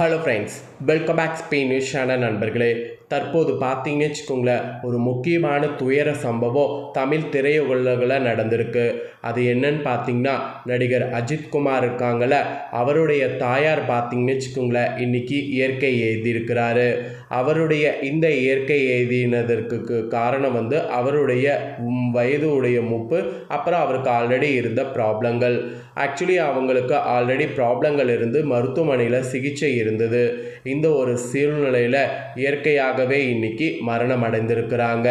Hello friends, welcome back Spain news channel நண்பர்களே. தற்போது பார்த்தீங்கன்னு வச்சுக்கோங்களேன், ஒரு முக்கியமான துயர சம்பவம் தமிழ் திரையுலகில் நடந்திருக்கு. அது என்னன்னு பார்த்தீங்கன்னா, நடிகர் அஜித்குமார் இருக்காங்கள, அவருடைய தாயார் பார்த்தீங்கன்னு வச்சுக்கோங்களேன், இன்னைக்கு இயற்கை எழுதியிருக்கிறாரு. அவருடைய இந்த இயற்கை எழுதினதற்கு காரணம் அவருடைய வயது உடைய மூப்பு, அப்புறம் அவருக்கு ஆல்ரெடி இருந்த ப்ராப்ளங்கள். ஆக்சுவலி அவங்களுக்கு ஆல்ரெடி ப்ராப்ளங்கள் இருந்து மருத்துவமனையில் சிகிச்சை இருந்தது. இந்த ஒரு சூழ்நிலையில் இயற்கையாகவே இன்னைக்கு மரணம் அடைந்திருக்கிறாங்க.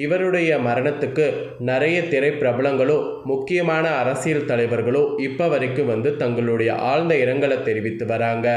இவருடைய மரணத்துக்கு நிறைய திரைப்பிரபலங்களும் முக்கியமான அரசியல் தலைவர்களும் இப்போ வரைக்கும் தங்களுடைய ஆழ்ந்த இரங்கலை தெரிவித்து வராங்க.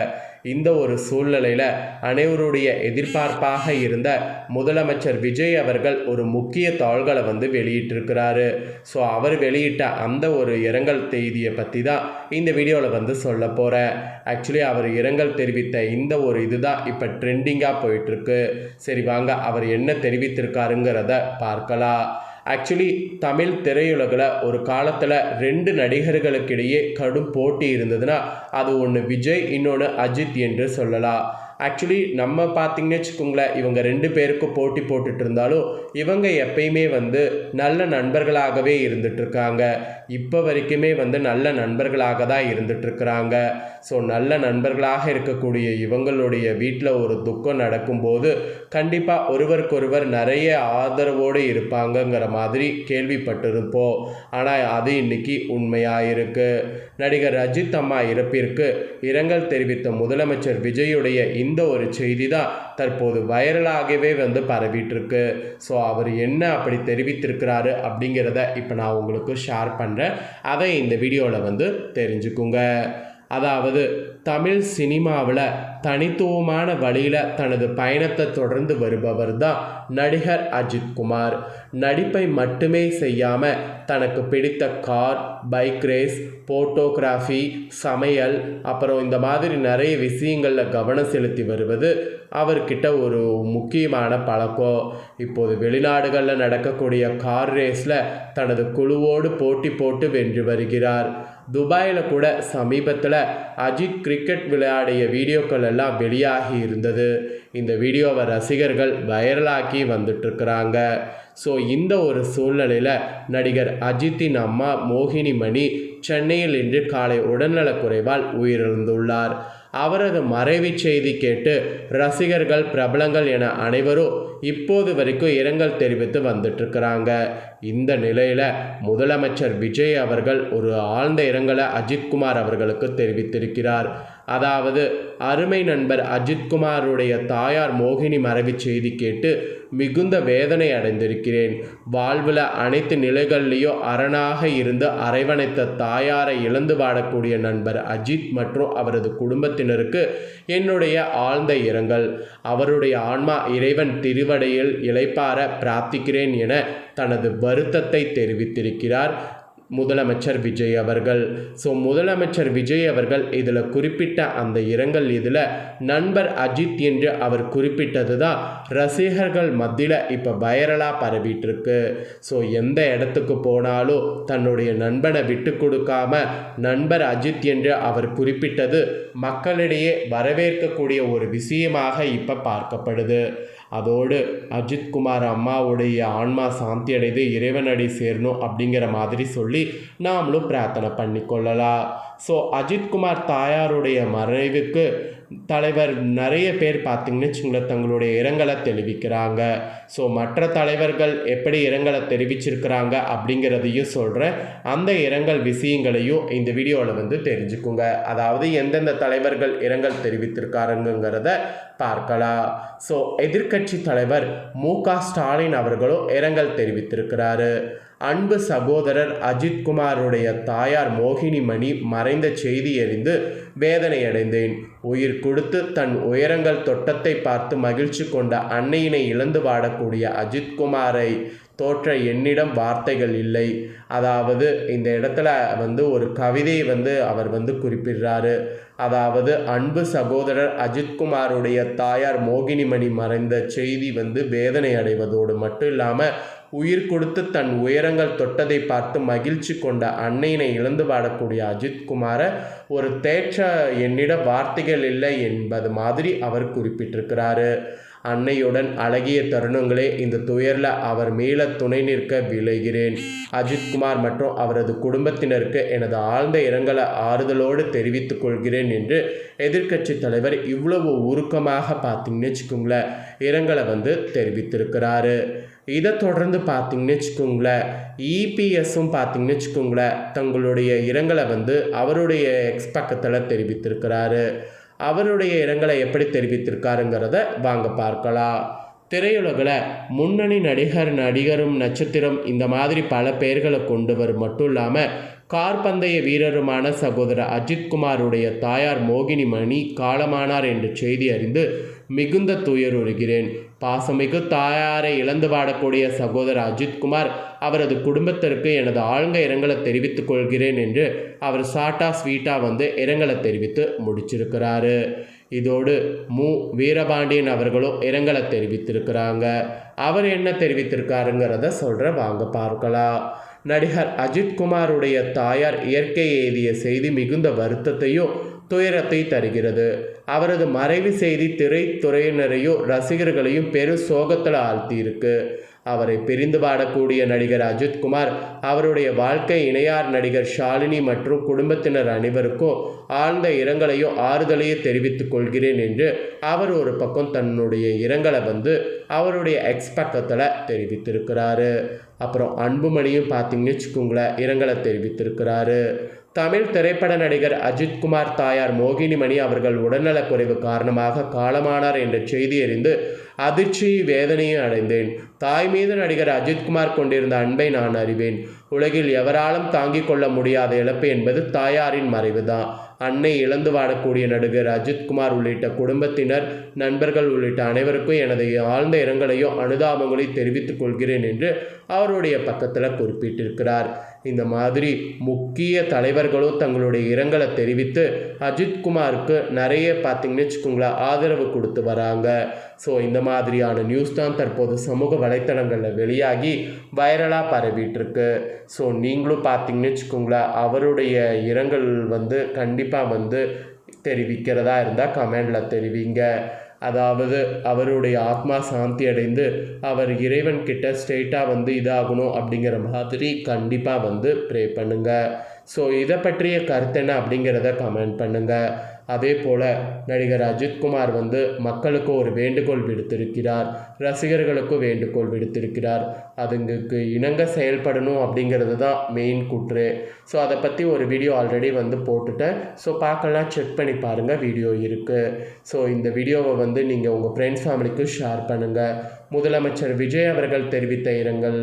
இந்த ஒரு சூழ்நிலையில் அனைவருடைய எதிர்பார்ப்பாக இருந்த முதலமைச்சர் விஜய் அவர்கள் ஒரு முக்கிய தாள்களை வெளியிட்டிருக்கிறாரு. ஸோ அவர் வெளியிட்ட அந்த ஒரு இரங்கல் செய்தியை பற்றி தான் இந்த வீடியோவில் சொல்ல போகிறேன். ஆக்சுவலி அவர் இரங்கல் தெரிவித்த இந்த ஒரு இதுதான் இப்போ ட்ரெண்டிங்காக போயிட்டுருக்கு. சரி வாங்க, அவர் என்ன தெரிவித்திருக்காருங்கிறத பார்க்கலாம். ஆக்சுவலி தமிழ் திரையுலகில் ஒரு காலத்தில் 2 நடிகர்களுக்கிடையே கடும் போட்டி இருந்ததுன்னா அது ஒன்று விஜய், இன்னொன்று அஜித் என்று சொல்லலாம். ஆக்சுவலி நம்ம பார்த்தீங்கன்னு வச்சுக்கோங்களேன், இவங்க 2 பேருக்கும் போட்டி போட்டுட்டு இருந்தாலும் இவங்க எப்பயுமே நல்ல நண்பர்களாகவே இருந்துட்டுருக்காங்க. இப்போ வரைக்குமே நல்ல நண்பர்களாக தான் இருந்துட்டுருக்குறாங்க. ஸோ நல்ல நண்பர்களாக இருக்கக்கூடிய இவங்களுடைய வீட்டில் ஒரு துக்கம் நடக்கும்போது கண்டிப்பாக ஒருவருக்கொருவர் நிறைய ஆதரவோடு இருப்பாங்கங்கிற மாதிரி கேள்விப்பட்டிருப்போம். ஆனால் அது இன்னைக்கு உண்மையாக இருக்குது. நடிகர் அஜித் அம்மா இறப்பிற்கு இரங்கல் தெரிவித்த முதலமைச்சர் விஜயுடைய இந்த ஒரு செய்தி தான் தற்போது வைரலாகவே பரவிட்டு இருக்கு. ஸோ அவர் என்ன அப்படி தெரிவித்திருக்கிறாரு அப்படிங்கிறத இப்போ நான் உங்களுக்கு ஷேர் பண்ணுறேன். அதை இந்த வீடியோவில் தெரிஞ்சுக்குங்க. அதாவது தமிழ் சினிமாவில் தனித்துவமான வழியில் தனது பயணத்தை தொடர்ந்து வருபவர் தான் நடிகர் அஜித்குமார். நடிப்பை மட்டுமே செய்யாமல் தனக்கு பிடித்த கார், பைக் ரேஸ், ஃபோட்டோகிராஃபி, சமையல், அப்புறம் இந்த மாதிரி நிறைய விஷயங்களில் கவனம் செலுத்தி வருவது அவர்கிட்ட ஒரு முக்கியமான பழக்கம். இப்போது வெளிநாடுகளில் நடக்கக்கூடிய கார் ரேஸில் தனது குழுவோடு போட்டி போட்டு வென்று வருகிறார். துபாயில் கூட சமீபத்தில் அஜித் கிரிக்கெட் விளையாடிய வீடியோக்கள் எல்லாம் வெளியாகி இருந்தது. இந்த வீடியோவை ரசிகர்கள் வைரலாக்கி வந்துட்டுருக்குறாங்க. ஸோ இந்த ஒரு சூழ்நிலையில் நடிகர் அஜித்தின் அம்மா மோகினி மணி சென்னையில் இன்று காலை உடல்நலக்குறைவால் உயிரிழந்துள்ளார். அவரது மறைவு செய்தி கேட்டு ரசிகர்கள், பிரபலங்கள் என அனைவரும் இப்போது வரைக்கும் இரங்கல் தெரிவித்து வந்துட்டுருக்கிறாங்க. இந்த நிலையில் முதலமைச்சர் விஜய் அவர்கள் ஒரு ஆழ்ந்த இரங்கலை அஜித்குமார் அவர்களுக்கு தெரிவித்திருக்கிறார். அதாவது அருமை நண்பர் அஜித்குமாருடைய தாயார் மோகினி மறைவு செய்தி கேட்டு மிகுந்த வேதனை அடைந்திருக்கிறேன். வாழ்வில் அனைத்து நிலைகள்லேயும் அரணாக இருந்து அரவணைத்த தாயாரை இழந்து வாழக்கூடிய நண்பர் அஜித் மற்றும் அவரது குடும்பத்தினருக்கு என்னுடைய ஆழ்ந்த இரங்கல். அவருடைய ஆன்மா இறைவன் திருவடியில் இளைப்பார பிரார்த்திக்கிறேன் என தனது வருத்தத்தை தெரிவித்திருக்கிறார் முதலமைச்சர் விஜய் அவர்கள். ஸோ முதலமைச்சர் விஜய் அவர்கள் இதில் குறிப்பிட்ட அந்த இரங்கல் இதில் நண்பர் அஜித் என்று அவர் குறிப்பிட்டது தான் ரசிகர்கள் மத்தியில் இப்போ வைரலாக பரவிட்டு இருக்கு. ஸோ எந்த இடத்துக்கு போனாலும் தன்னுடைய நண்பனை விட்டு கொடுக்காம நண்பர் அஜித் என்று அவர் குறிப்பிட்டது மக்களிடையே வரவேற்கக்கூடிய ஒரு விஷயமாக இப்போ பார்க்கப்படுது. அதோடு அஜித்குமார் அம்மாவுடைய ஆன்மா சாந்தி அடைந்து இறைவனடி சேரணும் அப்படிங்கிற மாதிரி சொல்லி நாமளும் பிரார்த்தனை பண்ணிக்கொள்ளலாம். ஸோ அஜித்குமார் தாயாருடைய மறைவுக்கு தலைவர் நிறைய பேர் பார்த்திங்கன்னு வச்சுங்களேன் தங்களுடைய இரங்கலை தெரிவிக்கிறாங்க. ஸோ மற்ற தலைவர்கள் எப்படி இரங்கலை தெரிவிச்சிருக்கிறாங்க அப்படிங்கிறதையும் சொல்கிறேன். அந்த இரங்கல் விஷயங்களையும் இந்த வீடியோவில் தெரிஞ்சுக்குங்க. அதாவது எந்தெந்த தலைவர்கள் இரங்கல் தெரிவித்திருக்காருங்கிறத பார்க்கலாம். ஸோ எதிர்க்கட்சி தலைவர் மு.க. ஸ்டாலின் அவர்களும் இரங்கல் தெரிவித்திருக்கிறாரு. அன்பு சகோதரர் அஜித்குமாருடைய தாயார் மோகினி மணி மறைந்த செய்தி அறிந்து வேதனை அடைந்தேன். உயிர் கொடுத்து தன் உயரங்கள் தொட்டத்தை பார்த்து மகிழ்ச்சி கொண்ட அன்னையினை இழந்து வாடக்கூடிய அஜித்குமாரை தோற்ற என்னிடம் வார்த்தைகள் இல்லை. அதாவது இந்த இடத்துல ஒரு கவிதை அவர் குறிப்பிடுறாரு. அதாவது அன்பு சகோதரர் அஜித்குமாருடைய தாயார் மோகினிமணி மறைந்த செய்தி வேதனை அடைவதோடு மட்டும் இல்லாமல் உயிர் கொடுத்து தன் உயரங்கள் தொட்டதை பார்த்து மகிழ்ச்சி கொண்ட அன்னையினை இழந்து வாடக்கூடிய அஜித்குமாரை ஒரு தேற்ற என்னிட வார்த்தைகள் இல்லை என்பது மாதிரி அவர் குறிப்பிட்டிருக்கிறாரு. அன்னையுடன் அழகிய தருணங்களே, இந்த துயரில் அவர் மேல துணை நிற்க விளைகிறேன். அஜித்குமார் மற்றும் அவரது குடும்பத்தினருக்கு எனது ஆழ்ந்த இரங்கலை ஆறுதலோடு தெரிவித்துக் கொள்கிறேன் என்று எதிர்க்கட்சி தலைவர் இவ்வளவு உருக்கமாக பார்த்தீங்கன்னு வச்சுக்கோங்களேன் இரங்கலை தெரிவித்திருக்கிறாரு. இதை தொடர்ந்து பார்த்தீங்கன்னு வச்சுக்கோங்களேன் இபிஎஸும் பார்த்தீங்கன்னு வச்சுக்கோங்களேன் தங்களுடைய இரங்கலை அவருடைய எக்ஸ் பக்கத்தில் தெரிவித்திருக்கிறாரு. அவருடைய இரங்கலை எப்படி தெரிவித்திருக்காருங்கிறத வாங்க பார்க்கலாம். திரையுலகில் முன்னணி நடிகரும் நட்சத்திரம் இந்த மாதிரி பல பெயர்களை கொண்டவர் மட்டும் இல்லாமல் கார்பந்தய வீரருமான சகோதரர் அஜித்குமாருடைய தாயார் மோகினி மணி காலமானார் என்ற செய்தி அறிந்து மிகுந்த துயருறுகிறேன். பாசமிகு தாயாரை இழந்து வாடக்கூடிய சகோதரர் அஜித்குமார் அவரது குடும்பத்திற்கு எனது ஆழ்ந்த இரங்கலை தெரிவித்துக் கொள்கிறேன் என்று அவர் ஷார்ட்டா ஸ்வீட்டாக இரங்கலை தெரிவித்து முடிச்சிருக்கிறாரு. இதோடு வீரபாண்டியன் அவர்களும் இரங்கலை தெரிவித்திருக்கிறாங்க. அவர் என்ன தெரிவித்திருக்காருங்கிறத சொல்கிற வாங்க பார்க்கலாம். நடிகர் அஜித்குமாருடைய தாயார் இயற்கை எய்திய செய்தி மிகுந்த வருத்தத்தையும் துயரத்தை தருகிறது. அவரது மறைவு செய்தி திரைத்துறையினரையும் ரசிகர்களையும் பெரும் சோகத்தில் ஆழ்த்தியிருக்கு. அவரை பிரிந்து வாடக்கூடிய நடிகர் அஜித்குமார் அவருடைய வாழ்க்கை இணையார் நடிகர் ஷாலினி மற்றும் குடும்பத்தினர் அனைவருக்கும் ஆழ்ந்த இரங்கலையும் ஆறுதலையும் தெரிவித்துக் கொள்கிறேன் என்று அவர் ஒரு பக்கம் தன்னுடைய இரங்கலை அவருடைய எக்ஸ் பக்கத்தில் தெரிவித்திருக்கிறாரு. அப்புறம் அன்புமணியும் பார்த்தீங்கன்னு வச்சுக்கோங்களேன் இரங்கலை தெரிவித்திருக்கிறாரு. தமிழ் திரைப்பட நடிகர் அஜித்குமார் தாயார் மோகினி மணி அவர்கள் உடல்நலக்குறைவு காரணமாக காலமானார் என்ற செய்தி அறிந்து அதிர்ச்சி வேதனையும் அடைந்தேன். தாய் மீது நடிகர் அஜித்குமார் கொண்டிருந்த அன்பை நான் அறிவேன். உலகில் எவராலும் தாங்கிக் கொள்ள முடியாத இழப்பு என்பது தாயாரின் மறைவுதான். அன்னை இழந்து வாடக்கூடிய நடிகர் அஜித்குமார் உள்ளிட்ட குடும்பத்தினர் நண்பர்கள் உள்ளிட்ட அனைவருக்கும் எனது ஆழ்ந்த இரங்கலையும் அனுதாபங்களையும் தெரிவித்துக் கொள்கிறேன் என்று அவருடைய பக்கத்தில் குறிப்பிட்டிருக்கிறார். இந்த மாதிரி முக்கிய தலைவர்களும் தங்களுடைய இரங்கலை தெரிவித்து அஜித்குமாருக்கு நிறைய பார்த்தீங்கன்னு வச்சுக்கோங்களேன் ஆதரவு கொடுத்து வராங்க. ஸோ இந்த மாதிரியான நியூஸ் தான் தற்போது சமூக வலைத்தளங்களில் வெளியாகி வைரலாக பரவிட்டுருக்கு. ஸோ நீங்களும் பார்த்தீங்கன்னு வச்சுக்கோங்களேன் அவருடைய இரங்கல் கண்டிப்பாக தெரிவிக்கிறதா இருந்தால் கமெண்டில் தெரிவிங்க. அதாவது அவருடைய ஆத்மா சாந்தி அடைந்து அவர் இறைவன் கிட்ட ஸ்ட்ரெயிட்டாக இதாகணும் அப்படிங்கிற மாதிரி கண்டிப்பாக ப்ரே பண்ணுங்கள். ஸோ இதை பற்றிய கருத்து என்ன அப்படிங்கிறத கமெண்ட் பண்ணுங்கள். அதே போல் நடிகர் அஜித்குமார் மக்களுக்கு ஒரு வேண்டுகோள் விடுத்திருக்கிறார், ரசிகர்களுக்கும் வேண்டுகோள் விடுத்திருக்கிறார். அதுங்களுக்கு இணங்க செயல்படணும் அப்படிங்கிறது தான் மெயின் கூற்று. ஸோ அதை பற்றி ஒரு வீடியோ ஆல்ரெடி போட்டுட்டேன். ஸோ பார்க்கலாம், செக் பண்ணி பாருங்கள், வீடியோ இருக்குது. ஸோ இந்த வீடியோவை நீங்கள் உங்கள் ஃப்ரெண்ட்ஸ் ஃபேமிலிக்கு ஷேர் பண்ணுங்கள். முதலமைச்சர் விஜய் அவர்கள் தெரிவித்த இரங்கல்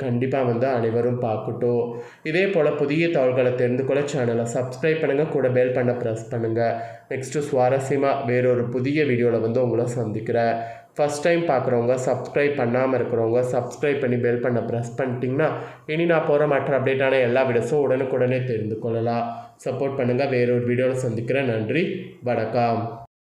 கண்டிப்பாக அனைவரும் பார்க்கட்டும். இதே போல் புதிய தகவல்களை தெரிந்து கொள்ள சேனலை சப்ஸ்கிரைப் பண்ணுங்கள், கூட பெல் பண்ண ப்ரெஸ் பண்ணுங்கள். நெக்ஸ்ட்டு சுவாரஸ்யமாக வேறொரு புதிய வீடியோவில் உங்களை சந்திக்கிறேன். ஃபஸ்ட் டைம் பார்க்குறவங்க, சப்ஸ்கிரைப் பண்ணாமல் இருக்கிறவங்க சப்ஸ்கிரைப் பண்ணி பெல் பண்ண ப்ரெஸ் பண்ணிட்டீங்கன்னா இனி நான் போகிற மற்ற அப்டேட்டான எல்லா வீடியோஸும் உடனுக்குடனே தெரிந்து கொள்ளலாம். சப்போர்ட் பண்ணுங்கள். வேறொரு வீடியோவில் சந்திக்கிறேன். நன்றி, வணக்கம்.